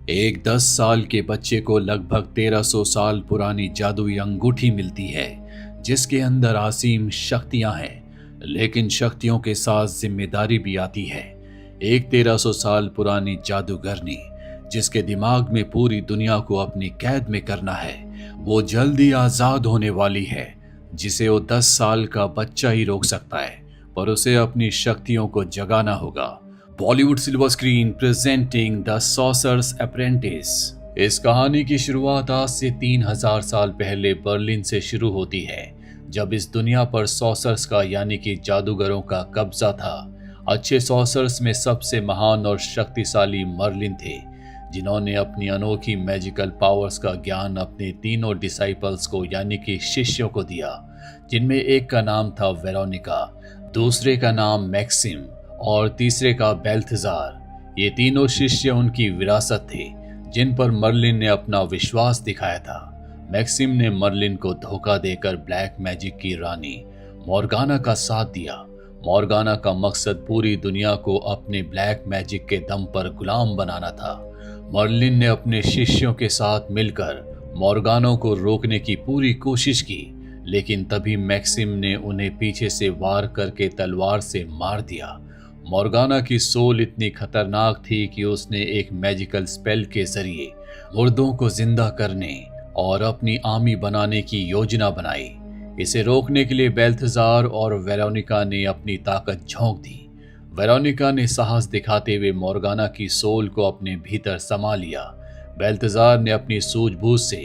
एक 10 साल के बच्चे को लगभग 1300 साल पुरानी जादुई अंगूठी मिलती है जिसके अंदर असीम शक्तियां हैं, लेकिन शक्तियों के साथ जिम्मेदारी भी आती है। एक 1300 साल पुरानी जादूगरनी जिसके दिमाग में पूरी दुनिया को अपनी कैद में करना है, वो जल्दी आजाद होने वाली है, जिसे वो 10 साल का बच्चा ही रोक सकता है, पर उसे अपनी शक्तियों को जगाना होगा। Bollywood silver screen presenting the sorcerers apprentice. इस कहानी की शुरुआत आज से 3000 साल पहले बर्लिन से शुरू होती है, जब इस दुनिया पर सॉर्सरर्स का यानी कि जादूगरों का कब्जा था। अच्छे सॉर्सरर्स में सबसे महान और शक्तिशाली मर्लिन थे, जिन्होंने अपनी अनोखी मैजिकल पावर्स का ज्ञान अपने तीनों डिसाइपल्स को यानी कि शिष्यों को दिया, जिनमें एक का नाम था वेरोनिका, दूसरे का नाम मैक्सिम और तीसरे का बेल्थजार। ये तीनों शिष्य उनकी विरासत थे, जिन पर मर्लिन ने अपना विश्वास दिखाया था। मैक्सिम ने मर्लिन को धोखा देकर ब्लैक मैजिक की रानी मॉर्गाना का साथ दिया। मॉर्गाना का मकसद पूरी दुनिया को अपने ब्लैक मैजिक के दम पर गुलाम बनाना था। मर्लिन ने अपने शिष्यों के साथ मिलकर मॉर्गाना को रोकने की पूरी कोशिश की, लेकिन तभी मैक्सिम ने उन्हें पीछे से वार करके तलवार से मार दिया। मॉर्गाना की सोल इतनी खतरनाक थी कि उसने एक मैजिकल स्पेल के जरिए मुर्दों को जिंदा करने और अपनी आर्मी बनाने की योजना बनाई। इसे रोकने के लिए बेल्थजार और वेरोनिका ने अपनी ताकत झोंक दी। वेरोनिका ने साहस दिखाते हुए मॉर्गाना की सोल को अपने भीतर समा लिया। बेल्थजार ने अपनी सूझबूझ से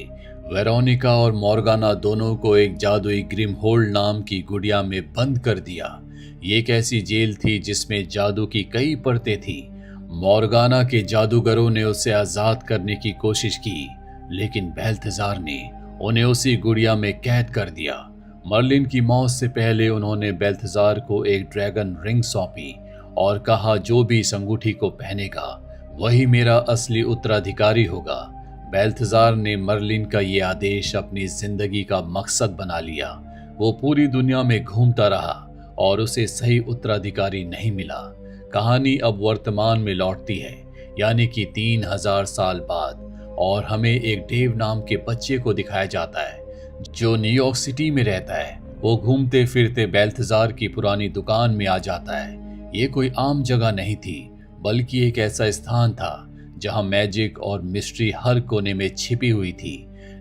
वेरोनिका और मॉर्गाना दोनों को एक जादुई ग्रिमहोल्ड नाम की गुड़िया में बंद कर दिया। ये एक ऐसी जेल थी जिसमें जादू की कई परतें थी। मॉर्गाना के जादूगरों ने उसे आजाद करने की कोशिश की, लेकिन बेल्थजार ने उन्हें उसी गुड़िया में कैद कर दिया। मर्लिन की मौत से पहले उन्होंने बेल्थजार को एक ड्रैगन रिंग सौंपी और कहा, जो भी इस अंगूठी को पहनेगा वही मेरा असली उत्तराधिकारी होगा। बेल्थजार ने मर्लिन का ये आदेश अपनी जिंदगी का मकसद बना लिया। वो पूरी दुनिया में घूमता रहा और उसे सही उत्तराधिकारी नहीं मिला। कहानी अब वर्तमान में लौटती है, यानी कि 3000 साल बाद, और हमें एक डेव नाम के बच्चे को दिखाया जाता है जो न्यूयॉर्क सिटी में रहता है। वो घूमते फिरते बेल्थजार की पुरानी दुकान में आ जाता है। ये कोई आम जगह नहीं थी, बल्कि एक ऐसा स्थान था जहां मैजिक और मिस्ट्री हर कोने में छिपी हुई थी।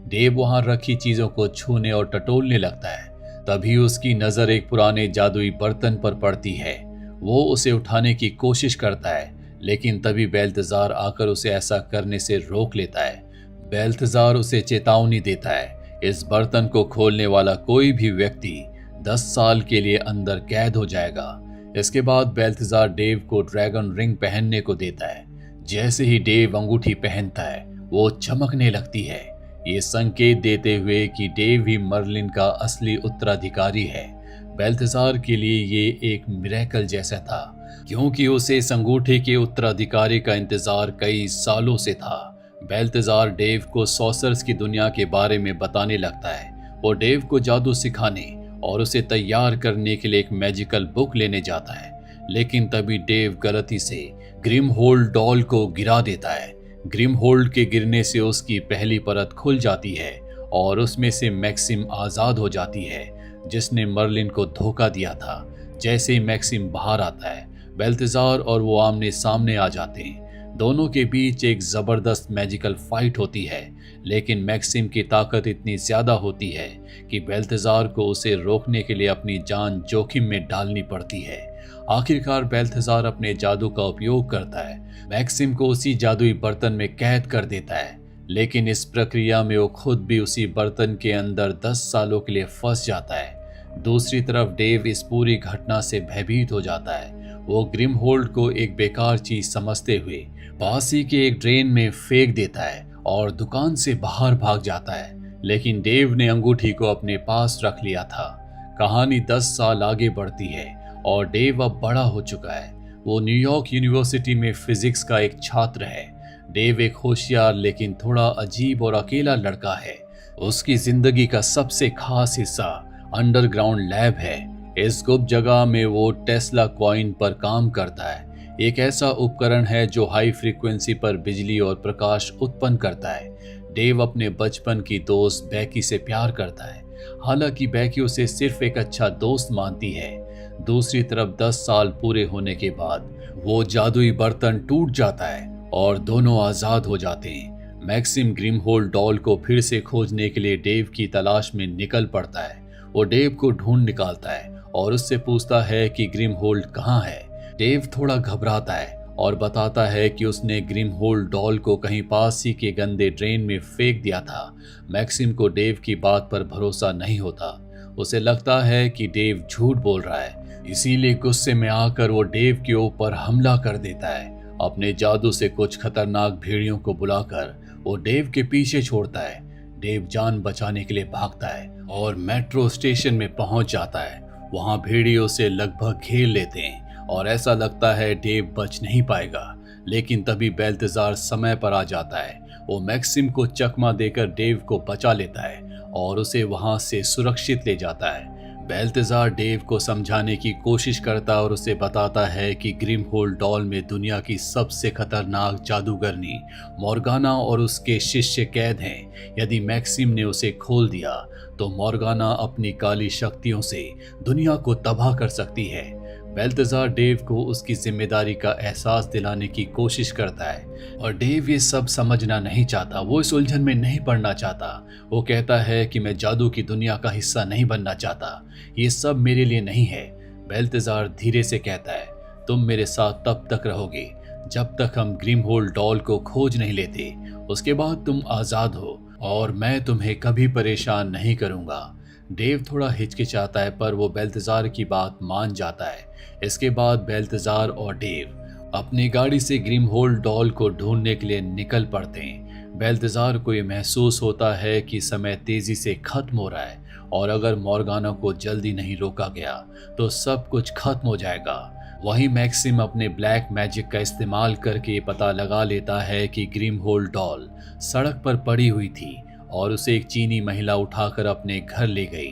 डेव वहां रखी चीजों को छूने और टटोलने लगता है। तभी उसकी नजर एक पुराने जादुई बर्तन पर पड़ती है। वो उसे उठाने की कोशिश करता है, लेकिन तभी बेल्थजार आकर उसे ऐसा करने से रोक लेता है। बेल्थजार उसे चेतावनी देता है, इस बर्तन को खोलने वाला कोई भी व्यक्ति 10 साल के लिए अंदर कैद हो जाएगा। इसके बाद बेल्थजार डेव को ड्रैगन रिंग पहनने को देता है। जैसे ही डेव अंगूठी पहनता है, वो चमकने लगती है, ये संकेत देते हुए कि डेव ही मर्लिन का असली उत्तराधिकारी है। बेल्थजार के लिए ये एक मिरेकल जैसा था, क्योंकि उसे इस अंगूठे के उत्तराधिकारी का इंतजार कई सालों से था। बेल्थजार डेव को सॉर्सरर्स की दुनिया के बारे में बताने लगता है। वो डेव को जादू सिखाने और उसे तैयार करने के लिए एक मैजिकल बुक लेने जाता है, लेकिन तभी डेव गलती से ग्रिमहोल्ड डॉल को गिरा देता है। ग्रिमहोल्ड के गिरने से उसकी पहली परत खुल जाती है और उसमें से मैक्सिम आजाद हो जाती है, जिसने मर्लिन को धोखा दिया था। जैसे ही मैक्सिम बाहर आता है, बेल्थजार और वो आमने सामने आ जाते हैं। दोनों के बीच एक जबरदस्त मैजिकल फाइट होती है, लेकिन मैक्सिम की ताकत इतनी ज्यादा होती है कि बेल्थजार को उसे रोकने के लिए अपनी जान जोखिम में डालनी पड़ती है। आखिरकार बेल्थजार अपने जादू का उपयोग करता है, मैक्सिम को उसी जादुई बर्तन में कैद कर देता है, लेकिन इस प्रक्रिया में वो खुद भी उसी बर्तन के अंदर 10 सालों के लिए फंस जाता है। दूसरी तरफ डेव इस पूरी घटना से भयभीत हो जाता है। वो ग्रिमहोल्ड को एक बेकार चीज समझते हुए पास ही के एक ड्रेन में फेंक देता है और दुकान से बाहर भाग जाता है, लेकिन डेव ने अंगूठी को अपने पास रख लिया था। कहानी 10 साल आगे बढ़ती है और डेव अब बड़ा हो चुका है। वो न्यूयॉर्क यूनिवर्सिटी में फिजिक्स का एक छात्र है। डेव एक होशियार लेकिन थोड़ा अजीब और अकेला लड़का है। उसकी जिंदगी का सबसे खास हिस्सा अंडरग्राउंड लैब है। इस गुप्त जगह में वो टेस्ला कॉइन पर काम करता है, एक ऐसा उपकरण है जो हाई फ्रीक्वेंसी पर बिजली और प्रकाश उत्पन्न करता है। डेव अपने बचपन की दोस्त बैकी से प्यार करता है, हालांकि बैकी उसे सिर्फ एक अच्छा दोस्त मानती है। दूसरी तरफ 10 साल पूरे होने के बाद वो जादुई बर्तन टूट जाता है और दोनों आजाद हो जाते हैं। मैक्सिम ग्रिमहोल्ड डॉल को फिर से खोजने के लिए डेव की तलाश में निकल पड़ता है। वो डेव को ढूंढ निकालता है और उससे पूछता है कि ग्रिमहोल्ड कहाँ है। डेव थोड़ा घबराता है और बताता है कि उसने ग्रिमहोल्ड डॉल को कहीं पास ही के गंदे ड्रेन में फेंक दिया था। मैक्सिम को डेव की बात पर भरोसा नहीं होता। उसे लगता है कि डेव झूठ बोल रहा है, इसीलिए गुस्से में आकर वो डेव के ऊपर हमला कर देता है। अपने जादू से कुछ खतरनाक भेड़ियों को बुलाकर वो डेव के पीछे छोड़ता है। डेव जान बचाने के लिए भागता है और मेट्रो स्टेशन में पहुंच जाता है। वहां भेड़िए उसे लगभग घेर लेते हैं और ऐसा लगता है डेव बच नहीं पाएगा, लेकिन तभी बेल्तजार समय पर आ जाता है। वो मैक्सिम को चकमा देकर डेव को बचा लेता है और उसे वहां से सुरक्षित ले जाता है। बेल्तजार डेव को समझाने की कोशिश करता और उसे बताता है कि ग्रिमहोल्ड डॉल में दुनिया की सबसे खतरनाक जादूगरनी मॉर्गाना और उसके शिष्य कैद हैं। यदि मैक्सिम ने उसे खोल दिया तो मॉर्गाना अपनी काली शक्तियों से दुनिया को तबाह कर सकती है। बेल्तजार डेव को उसकी जिम्मेदारी का एहसास दिलाने की कोशिश करता है और डेव ये सब समझना नहीं चाहता। वो इस उलझन में नहीं पड़ना चाहता। वो कहता है कि मैं जादू की दुनिया का हिस्सा नहीं बनना चाहता, ये सब मेरे लिए नहीं है। बेल्तजार धीरे से कहता है, तुम मेरे साथ तब तक रहोगे जब तक हम ग्रिमहोल्ड डॉल को खोज नहीं लेते। उसके बाद तुम आजाद हो और मैं तुम्हें कभी परेशान नहीं करूंगा। डेव थोड़ा हिचकिचाता है पर वो बेल्तजार की बात मान जाता है। इसके बाद बेल्तजार और डेव अपनी गाड़ी से ग्रिमहोल्ड डॉल को ढूंढने के लिए निकल पड़ते हैं। बेल्तजार को ये महसूस होता है कि समय तेजी से खत्म हो रहा है और अगर मॉर्गाना को जल्दी नहीं रोका गया तो सब कुछ खत्म हो जाएगा। वहीं मैक्सिम अपने ब्लैक मैजिक का इस्तेमाल करके ये पता लगा लेता है कि ग्रिमहोल्ड डॉल सड़क पर पड़ी हुई थी और उसे एक चीनी महिला उठाकर अपने घर ले गई।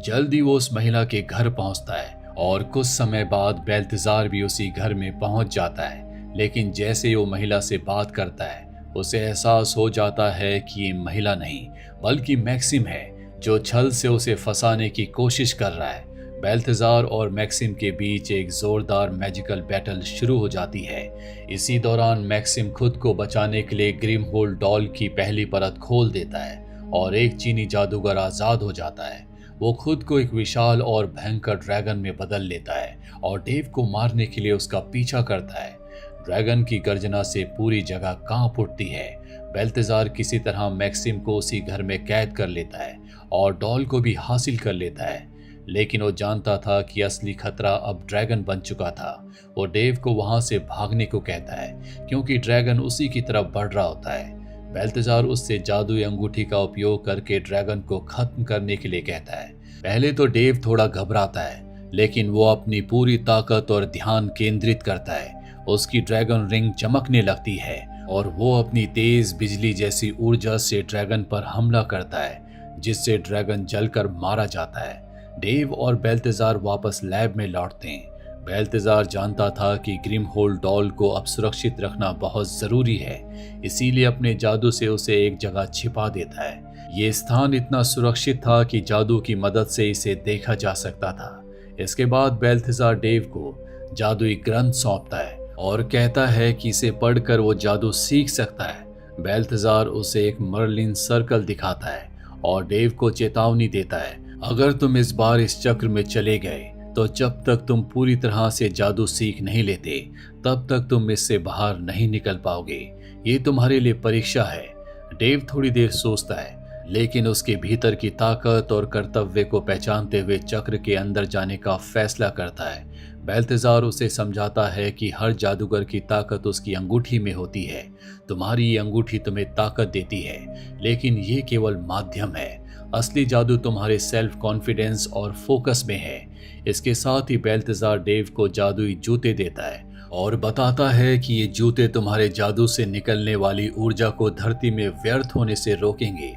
जल्दी वो उस महिला के घर पहुंचता है और कुछ समय बाद बेल्तजार भी उसी घर में पहुंच जाता है। लेकिन जैसे ही वो महिला से बात करता है उसे एहसास हो जाता है कि ये महिला नहीं बल्कि मैक्सिम है, जो छल से उसे फंसाने की कोशिश कर रहा है। बेल्तजार और मैक्सिम के बीच एक जोरदार मैजिकल बैटल शुरू हो जाती है। इसी दौरान मैक्सिम खुद को बचाने के लिए ग्रिमहोल्ड डॉल की पहली परत खोल देता है और एक चीनी जादूगर आजाद हो जाता है। वो खुद को एक विशाल और भयंकर ड्रैगन में बदल लेता है और डेव को मारने के लिए उसका पीछा करता है। ड्रैगन की गर्जना से पूरी जगह कांप उठती है। बेल्तजार किसी तरह मैक्सिम को उसी घर में कैद कर लेता है और डॉल को भी हासिल कर लेता है, लेकिन वो जानता था कि असली खतरा अब ड्रैगन बन चुका था। वो डेव को वहां से भागने को कहता है क्योंकि ड्रैगन उसी की तरफ बढ़ रहा होता है। बेल्तजार उससे जादुई अंगूठी का उपयोग करके ड्रैगन को खत्म करने के लिए कहता है। पहले तो डेव थोड़ा घबराता है, लेकिन वो अपनी पूरी ताकत और ध्यान केंद्रित करता है। उसकी ड्रैगन रिंग चमकने लगती है और वो अपनी तेज बिजली जैसी ऊर्जा से ड्रैगन पर हमला करता है, जिससे ड्रैगन जलकर मारा जाता है। डेव और बेल्तजार वापस लैब में लौटते हैं। बेल्तजार जानता था कि ग्रिमहोल्ड डॉल को अब सुरक्षित रखना बहुत जरूरी है, इसीलिए अपने जादू से उसे एक जगह छिपा देता है। ये स्थान इतना सुरक्षित था कि जादू की मदद से इसे देखा जा सकता था। इसके बाद बेल्तजार डेव को जादुई ग्रंथ सौंपता है और कहता है कि इसे पढ़कर वो जादू सीख सकता है। बेल्तजार उसे एक मर्लिन सर्कल दिखाता है और डेव को चेतावनी देता है, अगर तुम इस बार इस चक्र में चले गए तो जब तक तुम पूरी तरह से जादू सीख नहीं लेते तब तक तुम इससे बाहर नहीं निकल पाओगे। ये तुम्हारे लिए परीक्षा है। डेव थोड़ी देर सोचता है, लेकिन उसके भीतर की ताकत और कर्तव्य को पहचानते हुए चक्र के अंदर जाने का फैसला करता है। बेल्तजार उसे समझाता है कि हर जादूगर की ताकत उसकी अंगूठी में होती है। तुम्हारी ये अंगूठी तुम्हें ताकत देती है, लेकिन ये केवल माध्यम है। असली जादू तुम्हारे सेल्फ कॉन्फिडेंस और फोकस में है। इसके साथ ही बेल्तजार डेव को जादुई जूते देता है और बताता है कि ये जूते तुम्हारे जादू से निकलने वाली ऊर्जा को धरती में व्यर्थ होने से रोकेंगे।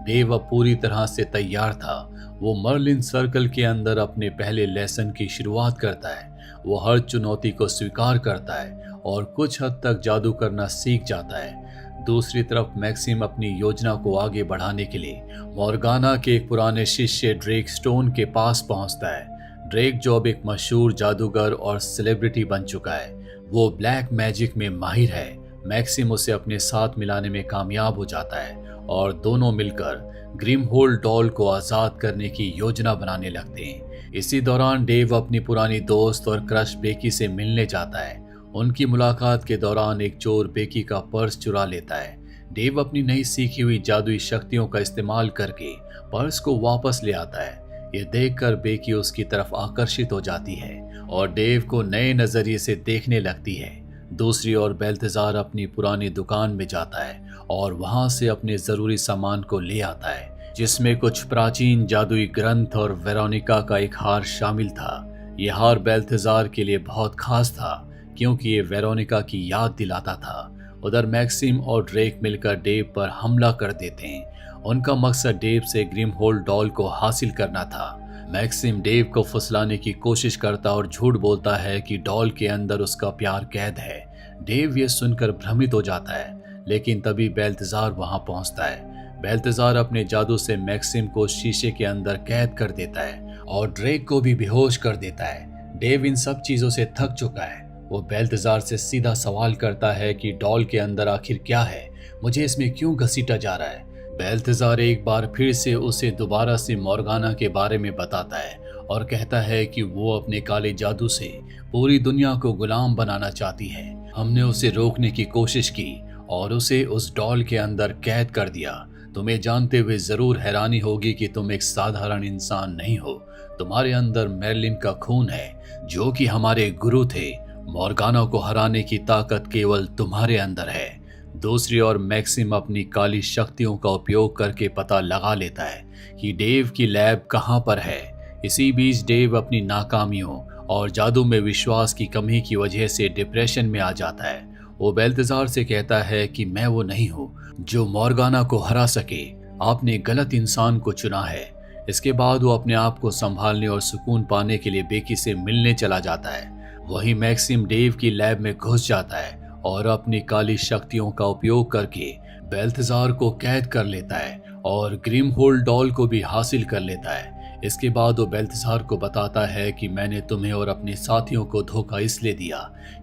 डेव अब पूरी तरह से तैयार था। वो मर्लिन सर्कल के अंदर अपने पहले लेसन की शुरुआत करता है। वो हर चुनौती को स्वीकार करता है और कुछ हद तक जादू करना सीख जाता है। दूसरी तरफ मैक्सिम अपनी योजना को आगे बढ़ाने के लिए मॉर्गाना के एक पुराने शिष्य ड्रेक स्टोन के पास पहुंचता है। ड्रेक जो अब एक मशहूर जादूगर और सेलिब्रिटी बन चुका है, वो ब्लैक मैजिक में माहिर है। मैक्सिम उसे अपने साथ मिलाने में कामयाब हो जाता है और दोनों मिलकर ग्रिमहोल्ड डॉल को आजाद करने की योजना बनाने लगते हैं। इसी दौरान डेव अपनी पुरानी दोस्त और क्रश बेकी से मिलने जाता है। उनकी मुलाकात के दौरान एक चोर बेकी का पर्स चुरा लेता है। डेव अपनी नई सीखी हुई जादुई शक्तियों का इस्तेमाल करके पर्स को वापस ले आता है। ये देखकर बेकी उसकी तरफ आकर्षित हो जाती है और डेव को नए नजरिए से देखने लगती है। दूसरी ओर बेल्तजार अपनी पुरानी दुकान में जाता है और वहां से अपने जरूरी सामान को ले आता है, जिसमें कुछ प्राचीन जादुई ग्रंथ और वेरोनिका का एक हार शामिल था। यह हार बेल्तजार के लिए बहुत खास था क्योंकि ये वेरोनिका की याद दिलाता था। उधर मैक्सिम और ड्रेक मिलकर डेव पर हमला कर देते हैं। उनका मकसद डेव से ग्रिमहोल्ड डॉल को हासिल करना था। मैक्सिम डेव को फुसलाने की कोशिश करता और झूठ बोलता है कि डॉल के अंदर उसका प्यार कैद है। डेव ये सुनकर भ्रमित हो जाता है, लेकिन तभी बेल्तजार वहां पहुंचता है। बेल्तजार अपने जादू से मैक्सिम को शीशे के अंदर कैद कर देता है और ड्रेक को भी बेहोश कर देता है। डेव इन सब चीजों से थक चुका है। वो बेल्तजार से सीधा सवाल करता है कि डॉल के अंदर आखिर क्या है, मुझे इसमें क्यों घसीटा जा रहा है। बेल्तजार एक बार फिर से उसे दोबारा से मॉर्गाना के बारे में बताता है और कहता है कि वो अपने काले जादू से पूरी दुनिया को गुलाम बनाना चाहती है। हमने उसे रोकने की कोशिश की और उसे उस डॉल के अंदर कैद कर दिया। तुम्हें जानते हुए जरूर हैरानी होगी कि तुम एक साधारण इंसान नहीं हो। तुम्हारे अंदर मेर्लिन का खून है, जो कि हमारे गुरु थे। मॉर्गाना को हराने की ताकत केवल तुम्हारे अंदर है। दूसरी ओर मैक्सिम अपनी काली शक्तियों का उपयोग करके पता लगा लेता है कि डेव की लैब कहां पर है। इसी बीच डेव अपनी नाकामियों और जादू में विश्वास की कमी की वजह से डिप्रेशन में आ जाता है। वो बेल्तजार से कहता है कि मैं वो नहीं हूँ जो मॉर्गाना को हरा सके। आपने गलत इंसान को चुना है। इसके बाद वो अपने आप को संभालने और सुकून पाने के लिए बेकी से मिलने चला जाता है। वहीं मैक्सिम डेव की लैब में घुस जाता है और अपनी काली शक्तियों का उपयोग करके बेल्तजार को कैद कर लेता है और ग्रिमहोल्ड डॉल को भी हासिल कर लेता है। इसके बाद वो बेल्तजार को बताता है कि मैंने तुम्हें और अपने साथियों को धोखा इसलिए दिया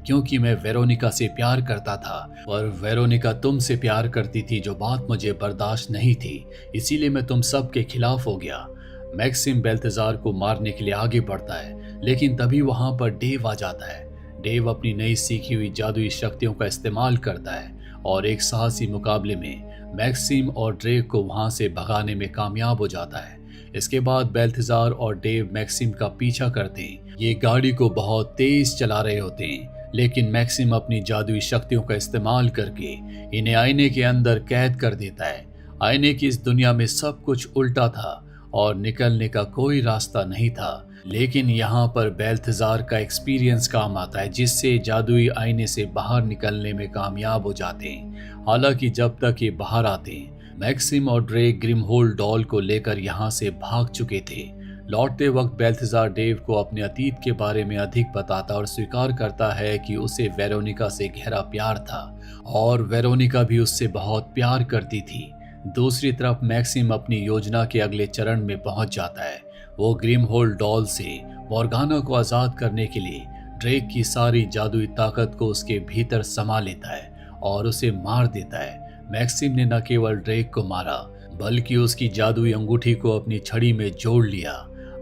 क्योंकि मैं वेरोनिका से प्यार करता था, पर वेरोनिका तुमसे प्यार करती थी, जो बात मुझे बर्दाश्त नहीं थी। इसीलिए मैं तुम सब के खिलाफ हो गया। मैक्सिम बेल्तजार को मारने के लिए आगे बढ़ता है, लेकिन तभी वहां पर डेव आ जाता है। डेव अपनी नई सीखी हुई जादुई शक्तियों का इस्तेमाल करता है और एक साहसी मुकाबले में मैक्सिम और ड्रेक को वहां से भगाने में कामयाब हो जाता है। इसके बाद बेल्तजार और डेव मैक्सिम का पीछा करते हैं। ये गाड़ी को बहुत तेज चला रहे होते हैं, लेकिन मैक्सिम अपनी जादुई शक्तियों का इस्तेमाल करके इन्हें आईने के अंदर कैद कर देता है। आईने की इस दुनिया में सब कुछ उल्टा था और निकलने का कोई रास्ता नहीं था, लेकिन यहाँ पर बेल्तजार का एक्सपीरियंस काम आता है, जिससे जादुई आईने से बाहर निकलने में कामयाब हो जाते हैं। हालांकि जब तक ये बाहर आते हैं, मैक्सिम और ड्रेक ग्रिमहोल्ड डॉल को लेकर यहाँ से भाग चुके थे। लौटते वक्त बेल्तजार डेव को अपने अतीत के बारे में अधिक बताता और स्वीकार करता है कि उसे वेरोनिका से गहरा प्यार था और वेरोनिका भी उससे बहुत प्यार करती थी। दूसरी तरफ मैक्सिम अपनी योजना के अगले चरण में पहुंच जाता है। वो ग्रिमहोल्ड डॉल से मॉर्गाना को आजाद करने के लिए ड्रेक की सारी जादुई ताकत को उसके भीतर समा लेता है और उसे मार देता है। मैक्सिम ने न केवल ड्रेक को मारा, बल्कि उसकी जादुई अंगूठी को अपनी छड़ी में जोड़ लिया।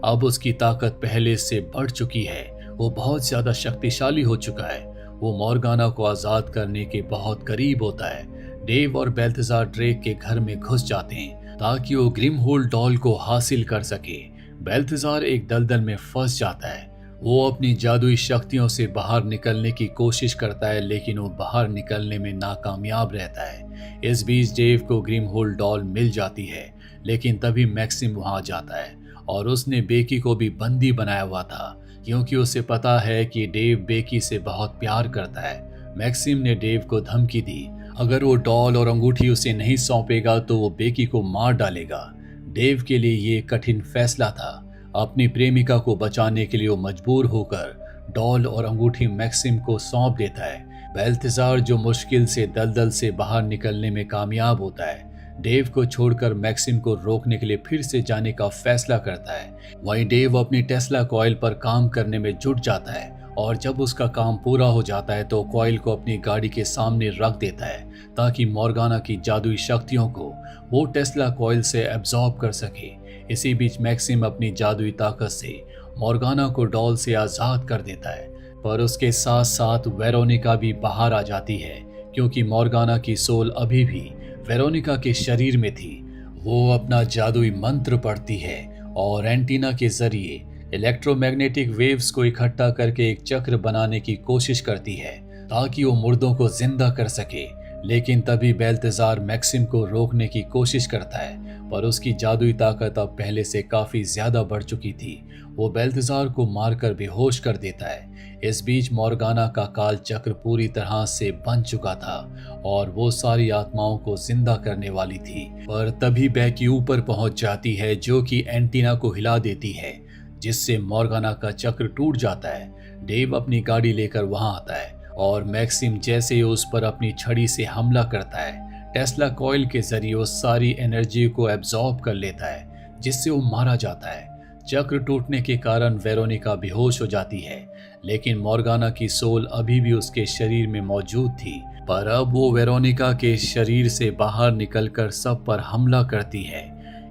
अब उसकी ताकत पहले से बढ़ चुकी है। वो बहुत ज्यादा शक्तिशाली हो चुका है। वो मॉर्गाना को आजाद करने के बहुत करीब होता है। डेव और बेल्तजार ड्रेक के घर में घुस जाते हैं ताकि वो ग्रिमहोल्ड डॉल को हासिल कर सके। बेल्तजार एक दलदल में फंस जाता है। वो अपनी जादुई शक्तियों से बाहर निकलने की कोशिश करता है, लेकिन वो बाहर निकलने में नाकामयाब रहता है। इस बीच डेव को ग्रिमहोल्ड डॉल मिल जाती है, लेकिन तभी मैक्सिम वहां जाता है और उसने बेकी को भी बंदी बनाया हुआ था, क्योंकि उसे पता है कि डेव बेकी से बहुत प्यार करता है। मैक्सिम ने डेव को धमकी दी, अगर वो डॉल और अंगूठी उसे नहीं सौंपेगा तो वो बेकी को मार डालेगा। डेव के लिए ये कठिन फैसला था। अपनी प्रेमिका को बचाने के लिए वो मजबूर होकर डॉल और अंगूठी मैक्सिम को सौंप देता है। बेल्थेज़ार जो मुश्किल से दलदल से बाहर निकलने में कामयाब होता है, डेव को छोड़कर मैक्सिम को रोकने के लिए फिर से जाने का फैसला करता है। वहीं डेव अपनी टेस्ला कॉइल पर काम करने में जुट जाता है और जब उसका काम पूरा हो जाता है तो कॉइल को अपनी गाड़ी के सामने रख देता है ताकि मॉर्गाना की जादुई शक्तियों को वो टेस्ला कॉइल से एब्जॉर्ब कर सके। इसी बीच मैक्सिम अपनी जादुई ताकत से मॉर्गाना को डॉल से आज़ाद कर देता है, पर उसके साथ साथ वेरोनिका भी बाहर आ जाती है क्योंकि मॉर्गाना की सोल अभी भी वेरोनिका के शरीर में थी। वो अपना जादुई मंत्र पढ़ती है और एंटीना के जरिए इलेक्ट्रोमैग्नेटिक वेव्स को इकट्ठा करके एक चक्र बनाने की कोशिश करती है ताकि वो मुर्दों को जिंदा कर सके। लेकिन तभी बेल्थेज़ार मैक्सिम को रोकने की कोशिश करता है, पर उसकी जादुई ताकत अब पहले से काफी ज्यादा बढ़ चुकी थी। वो बेल्थेज़ार को मारकर बेहोश कर देता है। इस बीच मॉर्गाना का काल चक्र पूरी तरह से बन चुका था और वो सारी आत्माओं को जिंदा करने वाली थी, पर तभी बैकी ऊपर पहुंच जाती है जो कि एंटीना को हिला देती है, जिससे मॉर्गाना का चक्र टूट जाता है। डेव अपनी गाड़ी लेकर वहां आता है और मैक्सिम जैसे ही उस पर अपनी छड़ी से हमला करता है, टेस्ला कॉइल के जरिए वो सारी एनर्जी को एब्जॉर्ब कर लेता है, जिससे वो मारा जाता है। चक्र टूटने के कारण वेरोनिका बेहोश हो जाती है, लेकिन मॉर्गाना की सोल अभी भी उसके शरीर में मौजूद थी, पर अब वो वेरोनिका के शरीर से बाहर निकलकर सब पर हमला करती है।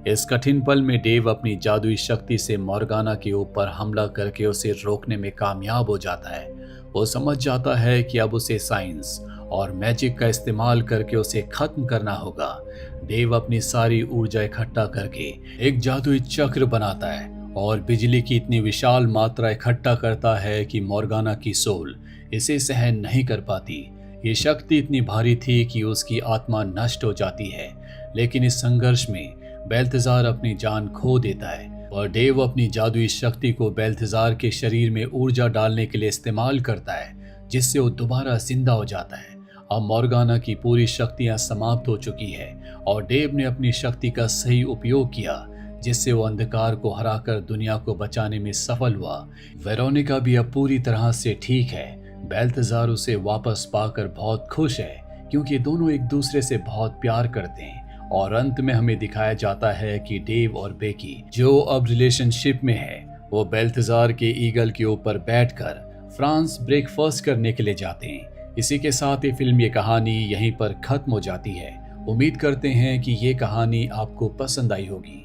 इस कठिन पल में डेव अपनी जादुई शक्ति से मॉर्गाना के ऊपर हमला करके उसे रोकने में कामयाब हो जाता है। वो समझ जाता है कि अब उसे साइंस और मैजिक का इस्तेमाल करके उसे खत्म करना होगा। डेव अपनी सारी ऊर्जा इकट्ठा करके एक जादुई चक्र बनाता है और बिजली की इतनी विशाल मात्रा इकट्ठा करता है कि मॉर्गाना की सोल इसे सहन नहीं कर पाती। ये शक्ति इतनी भारी थी कि उसकी आत्मा नष्ट हो जाती है, लेकिन इस संघर्ष में बेल्थेज़ार अपनी जान खो देता है और डेव अपनी जादुई शक्ति को बेल्थेज़ार के शरीर में ऊर्जा डालने के लिए इस्तेमाल करता है, जिससे वो दोबारा जिंदा हो जाता है। अब मॉर्गाना की पूरी शक्तियां समाप्त हो चुकी है और डेव ने अपनी शक्ति का सही उपयोग किया, जिससे वो अंधकार को हराकर दुनिया को बचाने में सफल हुआ। वेरोनिका भी अब पूरी तरह से ठीक है। बेल्थेज़ार उसे वापस पाकर बहुत खुश है क्योंकि दोनों एक दूसरे से बहुत प्यार करते हैं। और अंत में हमें दिखाया जाता है कि डेव और बेकी जो अब रिलेशनशिप में है, वो बेल्थेज़ार के ईगल के ऊपर बैठकर फ्रांस ब्रेकफास्ट करने के लिए जाते हैं। इसी के साथ ये फिल्म, ये कहानी यहीं पर खत्म हो जाती है। उम्मीद करते हैं कि ये कहानी आपको पसंद आई होगी।